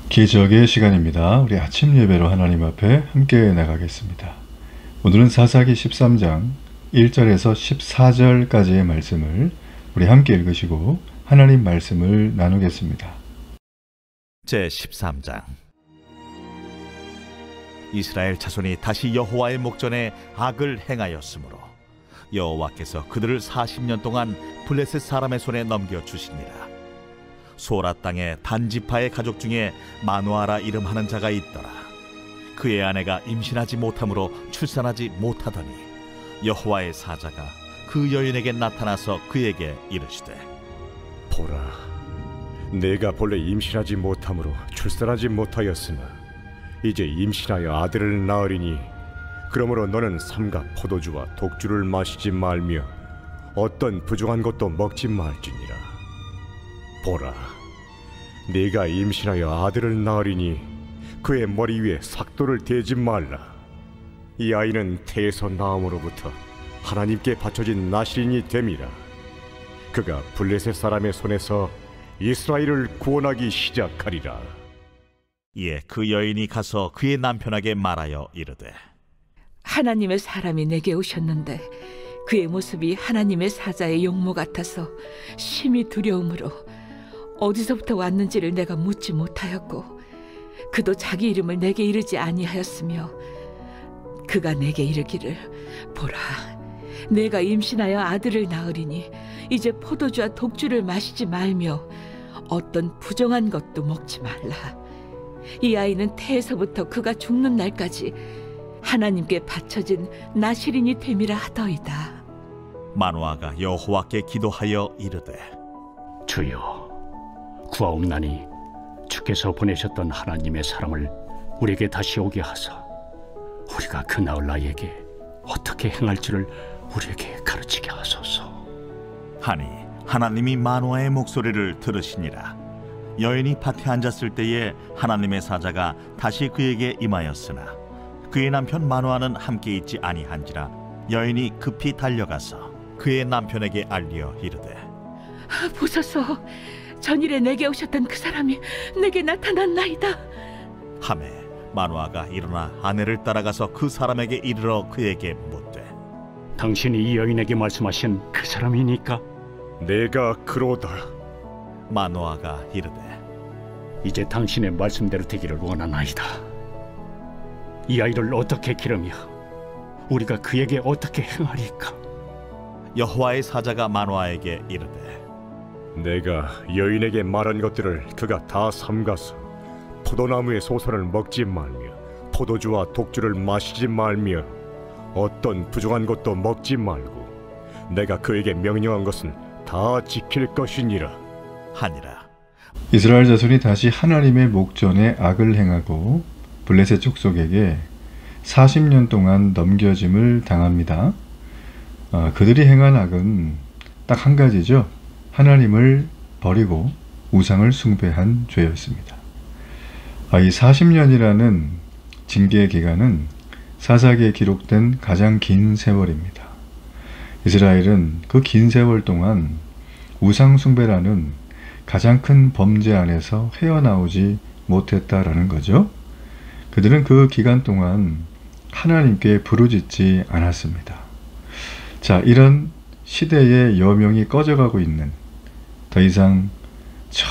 기적의 시간입니다. 우리 아침 예배로 하나님 앞에 함께 나가겠습니다. 오늘은 사사기 13장 1절에서 14절까지의 말씀을 우리 함께 읽으시고 하나님 말씀을 나누겠습니다. 제13장. 이스라엘 자손이 다시 여호와의 목전에 악을 행하였으므로 여호와께서 그들을 40년 동안 블레셋 사람의 손에 넘겨주시니라. 소라 땅의 단지파의 가족 중에 마누아라 이름하는 자가 있더라. 그의 아내가 임신하지 못함으로 출산하지 못하더니 여호와의 사자가 그 여인에게 나타나서 그에게 이르시되, 보라, 내가 본래 임신하지 못함으로 출산하지 못하였으나 이제 임신하여 아들을 낳으리니 그러므로 너는 삼가 포도주와 독주를 마시지 말며 어떤 부정한 것도 먹지 말지니라. 보라, 네가 임신하여 아들을 낳으리니 그의 머리 위에 삭도를 대지 말라. 이 아이는 태에서 나음으로부터 하나님께 바쳐진 나실인이 됨이라. 그가 블레셋 사람의 손에서 이스라엘을 구원하기 시작하리라. 이에 그 여인이 가서 그의 남편에게 말하여 이르되, 하나님의 사람이 내게 오셨는데 그의 모습이 하나님의 사자의 용모 같아서 심히 두려움으로 어디서부터 왔는지를 내가 묻지 못하였고 그도 자기 이름을 내게 이르지 아니하였으며 그가 내게 이르기를, 보라, 내가 임신하여 아들을 낳으리니 이제 포도주와 독주를 마시지 말며 어떤 부정한 것도 먹지 말라. 이 아이는 태에서부터 그가 죽는 날까지 하나님께 바쳐진 나실인이 됨이라 하더이다. 마누아가 여호와께 기도하여 이르되, 주여, 구하옵나니 주께서 보내셨던 하나님의 사람을 우리에게 다시 오게 하사 우리가 그 나을 나에게 어떻게 행할지를 우리에게 가르치게 하소서. 하니 하나님이 마누아의 목소리를 들으시니라. 여인이 밭에 앉았을 때에 하나님의 사자가 다시 그에게 임하였으나 그의 남편 마누아는 함께 있지 아니한지라. 여인이 급히 달려가서 그의 남편에게 알리어 이르되, 보소서, 전일에 내게 오셨던 그 사람이 내게 나타났나이다. 하매 마누아가 일어나 아내를 따라가서 그 사람에게 이르러 그에게 묻되, 당신이 이 여인에게 말씀하신 그 사람이니까? 내가 그로다. 마누아가 이르되, 이제 당신의 말씀대로 되기를 원하나이다. 이 아이를 어떻게 기르며 우리가 그에게 어떻게 행하리까? 여호와의 사자가 마누아에게 이르되, 내가 여인에게 말한 것들을 그가 다 삼가서 포도나무의 소선을 먹지 말며 포도주와 독주를 마시지 말며 어떤 부정한 것도 먹지 말고 내가 그에게 명령한 것은 다 지킬 것이니라 하니라. 이스라엘 자손이 다시 하나님의 목전에 악을 행하고 블레셋 족속에게 40년 동안 넘겨짐을 당합니다. 그들이 행한 악은 딱 한 가지죠. 하나님을 버리고 우상을 숭배한 죄였습니다. 이 40년이라는 징계의 기간은 사사기에 기록된 가장 긴 세월입니다. 이스라엘은 그 긴 세월 동안 우상 숭배라는 가장 큰 범죄 안에서 헤어나오지 못했다라는 거죠. 그들은 그 기간 동안 하나님께 부르짖지 않았습니다. 자, 이런 시대의 여명이 꺼져가고 있는, 더 이상 저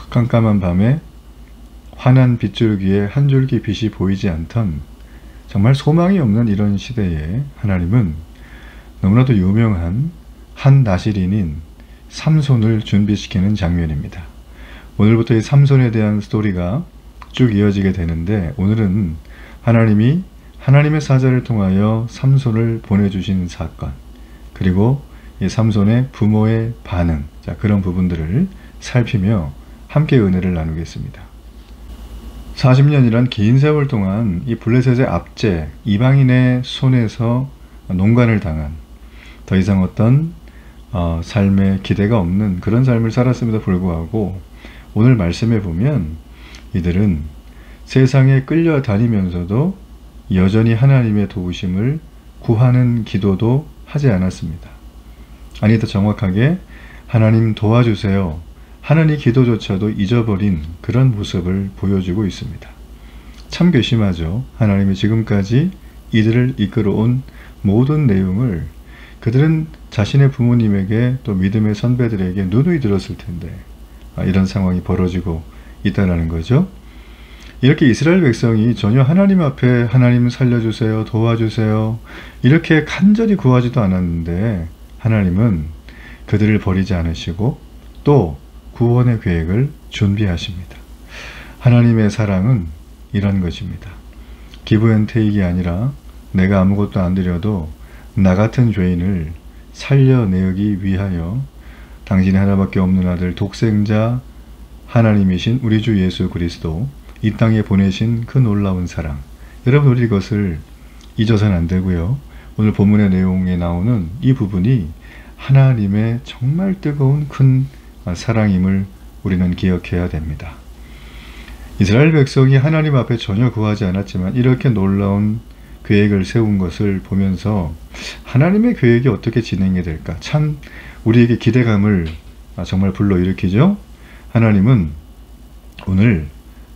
깜깜한 밤에 환한 빗줄기에 한 줄기 빛이 보이지 않던 정말 소망이 없는 이런 시대에 하나님은 너무나도 유명한 한 나실인인 삼손을 준비시키는 장면입니다. 오늘부터 이 삼손에 대한 스토리가 쭉 이어지게 되는데, 오늘은 하나님이 하나님의 사자를 통하여 삼손을 보내주신 사건, 그리고 이 삼손의 부모의 반응, 자, 그런 부분들을 살피며 함께 은혜를 나누겠습니다. 40년이란 긴 세월 동안 이 블레셋의 압제, 이방인의 손에서 농간을 당한, 더 이상 어떤 삶에 기대가 없는 그런 삶을 살았음에도 불구하고 오늘 말씀에 보면 이들은 세상에 끌려다니면서도 여전히 하나님의 도우심을 구하는 기도도 하지 않았습니다. 아니, 더 정확하게 하나님 도와주세요, 하느님 기도조차도 잊어버린 그런 모습을 보여주고 있습니다. 참 괘씸하죠. 하나님이 지금까지 이들을 이끌어온 모든 내용을 그들은 자신의 부모님에게 또 믿음의 선배들에게 누누이 들었을 텐데 이런 상황이 벌어지고 있다는 거죠. 이렇게 이스라엘 백성이 전혀 하나님 앞에 하나님 살려주세요, 도와주세요 이렇게 간절히 구하지도 않았는데 하나님은 그들을 버리지 않으시고 또 구원의 계획을 준비하십니다. 하나님의 사랑은 이런 것입니다. 기브앤테이크가 아니라 내가 아무것도 안 드려도 나 같은 죄인을 살려내기 위하여 당신의 하나밖에 없는 아들 독생자 하나님이신 우리 주 예수 그리스도 이 땅에 보내신 그 놀라운 사랑, 여러분 우리 이것을 잊어서는 안 되고요. 오늘 본문의 내용에 나오는 이 부분이 하나님의 정말 뜨거운 큰 사랑임을 우리는 기억해야 됩니다. 이스라엘 백성이 하나님 앞에 전혀 구하지 않았지만 이렇게 놀라운 계획을 세운 것을 보면서 하나님의 계획이 어떻게 진행이 될까? 참 우리에게 기대감을 정말 불러일으키죠. 하나님은 오늘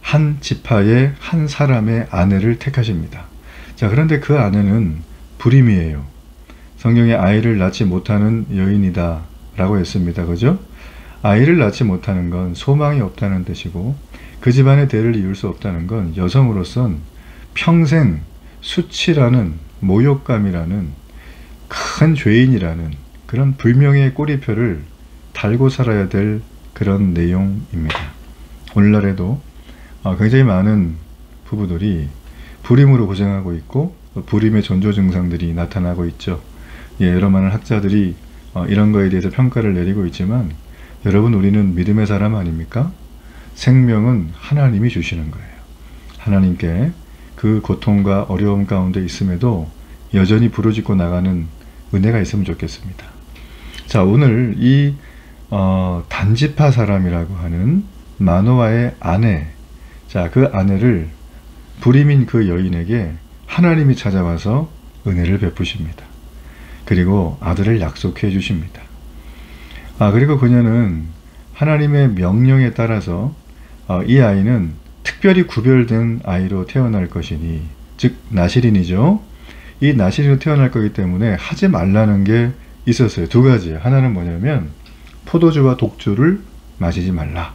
한 지파의 한 사람의 아내를 택하십니다. 자, 그런데 그 아내는 불임이에요. 성경에 아이를 낳지 못하는 여인이다 라고 했습니다. 그죠? 아이를 낳지 못하는 건 소망이 없다는 뜻이고 그 집안의 대를 이을 수 없다는 건 여성으로선 평생 수치라는 모욕감이라는 큰 죄인이라는 그런 불명예의 꼬리표를 달고 살아야 될 그런 내용입니다. 오늘날에도 굉장히 많은 부부들이 불임으로 고생하고 있고 불임의 전조 증상들이 나타나고 있죠. 여러 많은 학자들이 이런 거에 대해서 평가를 내리고 있지만 여러분 우리는 믿음의 사람 아닙니까? 생명은 하나님이 주시는 거예요. 하나님께 그 고통과 어려움 가운데 있음에도 여전히 부르짖고 나가는 은혜가 있으면 좋겠습니다. 자, 오늘 이 단지파 사람이라고 하는 마노아의 아내, 자, 그 아내를 불임인 그 여인에게 하나님이 찾아와서 은혜를 베푸십니다. 그리고 아들을 약속해 주십니다. 그리고 그녀는 하나님의 명령에 따라서 이 아이는 특별히 구별된 아이로 태어날 것이니, 즉 나실인이죠. 이 나실인으로 태어날 거기 때문에 하지 말라는 게 있었어요. 두 가지. 하나는 뭐냐면 포도주와 독주를 마시지 말라.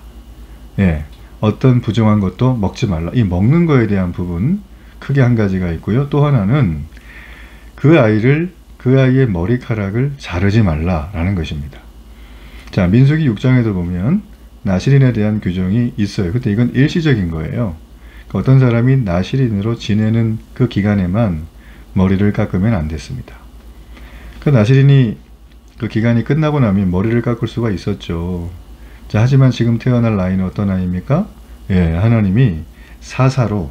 어떤 부정한 것도 먹지 말라. 이 먹는 거에 대한 부분 크게 한 가지가 있고요. 또 하나는 그 아이의 머리카락을 자르지 말라라는 것입니다. 자, 민수기 6장에도 보면 나실인에 대한 규정이 있어요. 근데 이건 일시적인 거예요. 그러니까 어떤 사람이 나실인으로 지내는 그 기간에만 머리를 깎으면 안 됐습니다. 그 나실인이 그 기간이 끝나고 나면 머리를 깎을 수가 있었죠. 자, 하지만 지금 태어날 나이는 어떤 나이입니까? 하나님이 사사로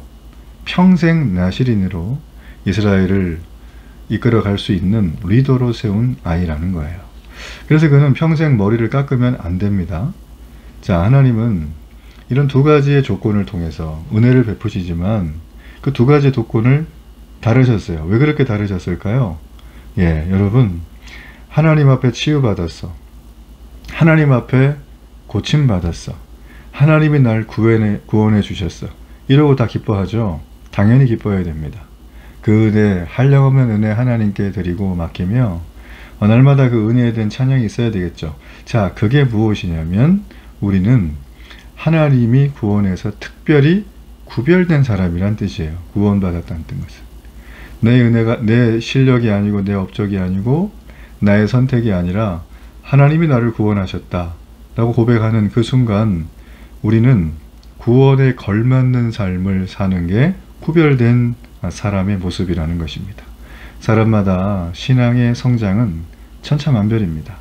평생 나실인으로 이스라엘을 이끌어갈 수 있는 리더로 세운 아이라는 거예요. 그래서 그는 평생 머리를 깎으면 안 됩니다. 자, 하나님은 이런 두 가지의 조건을 통해서 은혜를 베푸시지만 그 두 가지의 조건을 다르셨어요. 왜 그렇게 다르셨을까요? 여러분, 하나님 앞에 치유받았어. 하나님 앞에 고침받았어. 하나님이 날 구원해 주셨어. 이러고 다 기뻐하죠. 당연히 기뻐해야 됩니다. 그 은혜, 한량없는 은혜 하나님께 드리고 맡기며 날마다 그 은혜에 대한 찬양이 있어야 되겠죠. 자, 그게 무엇이냐면 우리는 하나님이 구원해서 특별히 구별된 사람이란 뜻이에요. 구원받았다는 것은. 내 은혜가 내 실력이 아니고 내 업적이 아니고 나의 선택이 아니라 하나님이 나를 구원하셨다 라고 고백하는 그 순간 우리는 구원에 걸맞는 삶을 사는 게 구별된 사람의 모습이라는 것입니다. 사람마다 신앙의 성장은 천차만별입니다.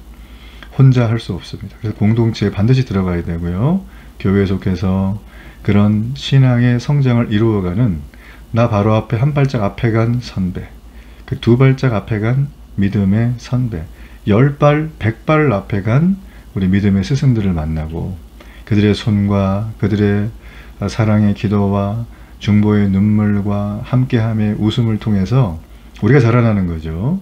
혼자 할 수 없습니다. 그래서 공동체에 반드시 들어가야 되고요. 교회에 속해서 그런 신앙의 성장을 이루어가는 나 바로 앞에 한 발짝 앞에 간 선배, 그 두 발짝 앞에 간 믿음의 선배, 10발, 100발 앞에 간 우리 믿음의 스승들을 만나고 그들의 손과 그들의 사랑의 기도와 중보의 눈물과 함께함의 웃음을 통해서 우리가 자라나는 거죠.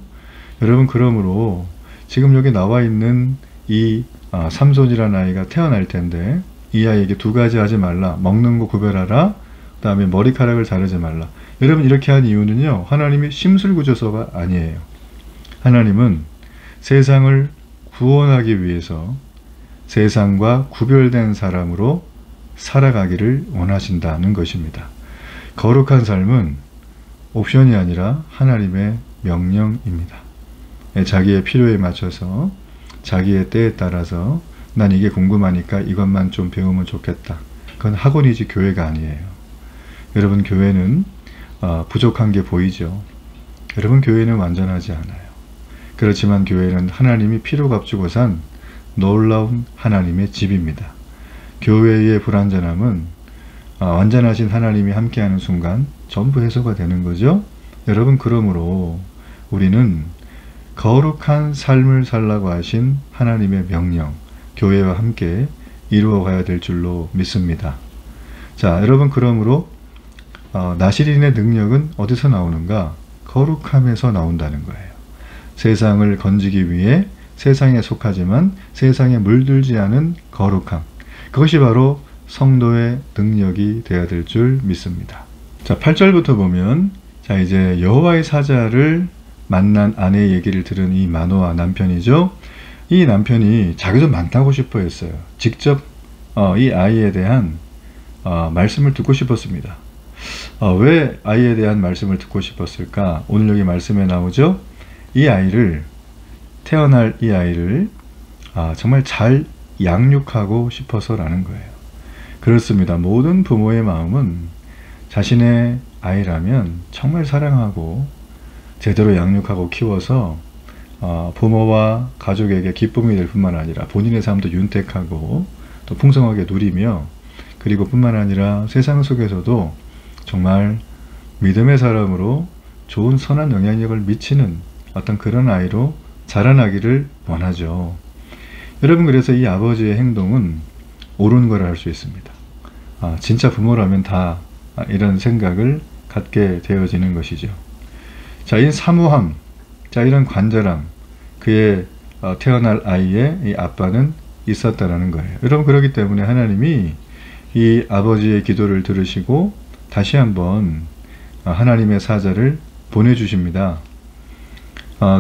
여러분, 그러므로 지금 여기 나와 있는 이 삼손이라는 아이가 태어날 텐데 이 아이에게 두 가지 하지 말라. 먹는 거 구별하라. 그 다음에 머리카락을 자르지 말라. 여러분 이렇게 한 이유는요. 하나님이 심술구조서가 아니에요. 하나님은 세상을 구원하기 위해서 세상과 구별된 사람으로 살아가기를 원하신다는 것입니다. 거룩한 삶은 옵션이 아니라 하나님의 명령입니다. 자기의 필요에 맞춰서 자기의 때에 따라서 난 이게 궁금하니까 이것만 좀 배우면 좋겠다. 그건 학원이지 교회가 아니에요. 여러분 교회는 부족한 게 보이죠. 여러분 교회는 완전하지 않아요. 그렇지만 교회는 하나님이 피로 값주고 산 놀라운 하나님의 집입니다. 교회의 불완전함은 완전하신 하나님이 함께하는 순간 전부 해소가 되는 거죠. 여러분 그러므로 우리는 거룩한 삶을 살라고 하신 하나님의 명령, 교회와 함께 이루어가야 될 줄로 믿습니다. 자, 여러분 그러므로 나시린의 능력은 어디서 나오는가? 거룩함에서 나온다는 거예요. 세상을 건지기 위해 세상에 속하지만 세상에 물들지 않은 거룩함. 그것이 바로 성도의 능력이 되어야 될 줄 믿습니다. 자, 8절부터 보면 자 이제 여호와의 사자를 만난 아내의 얘기를 들은 이 마노아 남편이죠. 이 남편이 자기도 만나고 싶어 했어요. 직접 이 아이에 대한 말씀을 듣고 싶었습니다. 왜 아이에 대한 말씀을 듣고 싶었을까? 오늘 여기 말씀에 나오죠. 이 아이를 태어날 이 아이를 정말 잘 양육하고 싶어서라는 거예요. 그렇습니다. 모든 부모의 마음은 자신의 아이라면 정말 사랑하고 제대로 양육하고 키워서 부모와 가족에게 기쁨이 될 뿐만 아니라 본인의 삶도 윤택하고 또 풍성하게 누리며 그리고 뿐만 아니라 세상 속에서도 정말 믿음의 사람으로 좋은 선한 영향력을 미치는 어떤 그런 아이로 자라나기를 원하죠. 여러분 그래서 이 아버지의 행동은 옳은 거라 할 수 있습니다. 진짜 부모라면 다 이런 생각을 갖게 되어지는 것이죠. 자, 이 사모함, 자 이런 관절함, 그의 태어날 아이의 이 아빠는 있었다라는 거예요. 여러분 그렇기 때문에 하나님이 이 아버지의 기도를 들으시고 다시 한번 하나님의 사자를 보내주십니다.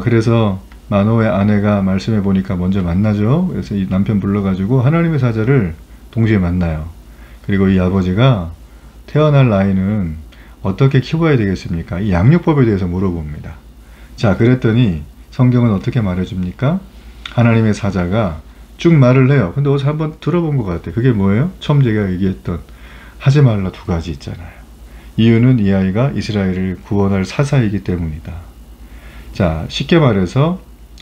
그래서 마노의 아내가 말씀해 보니까 먼저 만나죠. 그래서 이 남편 불러가지고 하나님의 사자를 동시에 만나요. 그리고 이 아버지가 태어날 아이는 어떻게 키워야 되겠습니까? 이 양육법에 대해서 물어봅니다. 자, 그랬더니 성경은 어떻게 말해줍니까? 하나님의 사자가 쭉 말을 해요. 근데 어제 한번 들어본 것 같아요. 그게 뭐예요? 처음 제가 얘기했던 하지 말라 두 가지 있잖아요. 이유는 이 아이가 이스라엘을 구원할 사사이기 때문이다. 자, 쉽게 말해서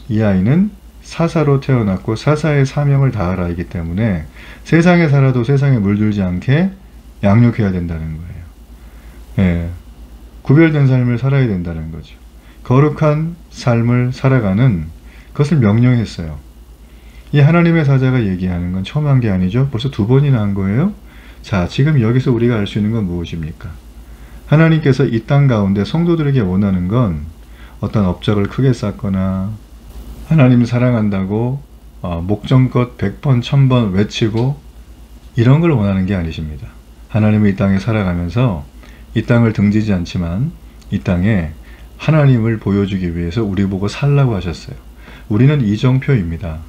이 아이는 사사로 태어났고 사사의 사명을 다할 아이기 때문에 세상에 살아도 세상에 물들지 않게 양육해야 된다는 거예요. 예, 구별된 삶을 살아야 된다는 거죠. 거룩한 삶을 살아가는 그것을 명령했어요. 이 하나님의 사자가 얘기하는 건 처음 한 게 아니죠. 벌써 두 번이나 한 거예요. 자, 지금 여기서 우리가 알 수 있는 건 무엇입니까? 하나님께서 이 땅 가운데 성도들에게 원하는 건 어떤 업적을 크게 쌓거나 하나님 사랑한다고 목전껏 100번, 1000번 외치고 이런 걸 원하는 게 아니십니다. 하나님은 이 땅에 살아가면서 이 땅을 등지지 않지만 이 땅에 하나님을 보여주기 위해서 우리 보고 살라고 하셨어요. 우리는 이정표입니다.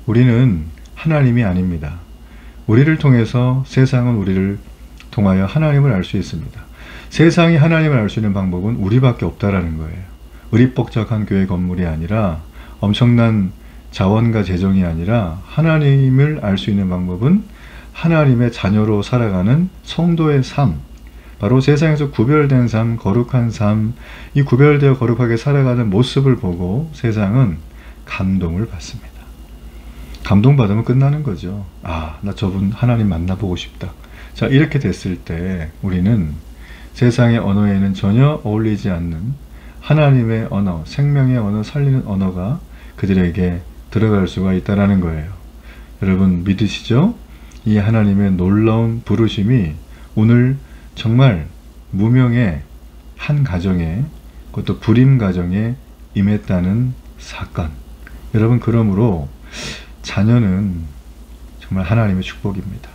우리는 하나님이 아닙니다. 우리를 통해서 세상은 우리를 통하여 하나님을 알 수 있습니다. 세상이 하나님을 알 수 있는 방법은 우리밖에 없다라는 거예요. 의리뻑적한 교회 건물이 아니라 엄청난 자원과 재정이 아니라 하나님을 알 수 있는 방법은 하나님의 자녀로 살아가는 성도의 삶, 바로 세상에서 구별된 삶, 거룩한 삶, 이 구별되어 거룩하게 살아가는 모습을 보고 세상은 감동을 받습니다. 감동받으면 끝나는 거죠. 아, 나 저분 하나님 만나보고 싶다. 자, 이렇게 됐을 때 우리는 세상의 언어에는 전혀 어울리지 않는 하나님의 언어, 생명의 언어, 살리는 언어가 그들에게 들어갈 수가 있다는 거예요. 여러분 믿으시죠? 이 하나님의 놀라운 부르심이 오늘 정말 무명의 한 가정에, 그것도 불임 가정에 임했다는 사건. 여러분 그러므로 자녀는 정말 하나님의 축복입니다.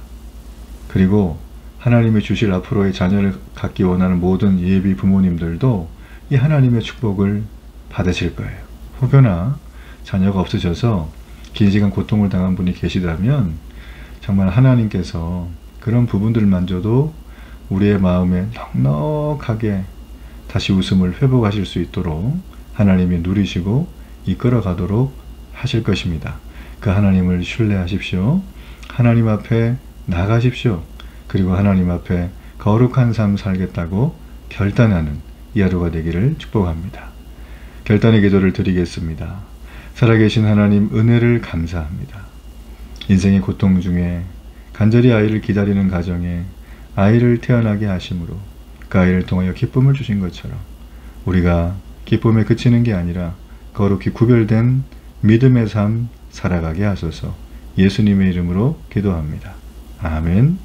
그리고 하나님이 주실 앞으로의 자녀를 갖기 원하는 모든 예비 부모님들도 이 하나님의 축복을 받으실 거예요. 혹여나 자녀가 없으셔서 긴 시간 고통을 당한 분이 계시다면 정말 하나님께서 그런 부분들만저도 우리의 마음에 넉넉하게 다시 웃음을 회복하실 수 있도록 하나님이 누리시고 이끌어 가도록 하실 것입니다. 그 하나님을 신뢰하십시오. 하나님 앞에 나가십시오. 그리고 하나님 앞에 거룩한 삶 살겠다고 결단하는 이 하루가 되기를 축복합니다. 결단의 기도를 드리겠습니다. 살아계신 하나님, 은혜를 감사합니다. 인생의 고통 중에 간절히 아이를 기다리는 가정에 아이를 태어나게 하심으로 그 아이를 통하여 기쁨을 주신 것처럼 우리가 기쁨에 그치는 게 아니라 거룩히 구별된 믿음의 삶 살아가게 하소서. 예수님의 이름으로 기도합니다. 아멘.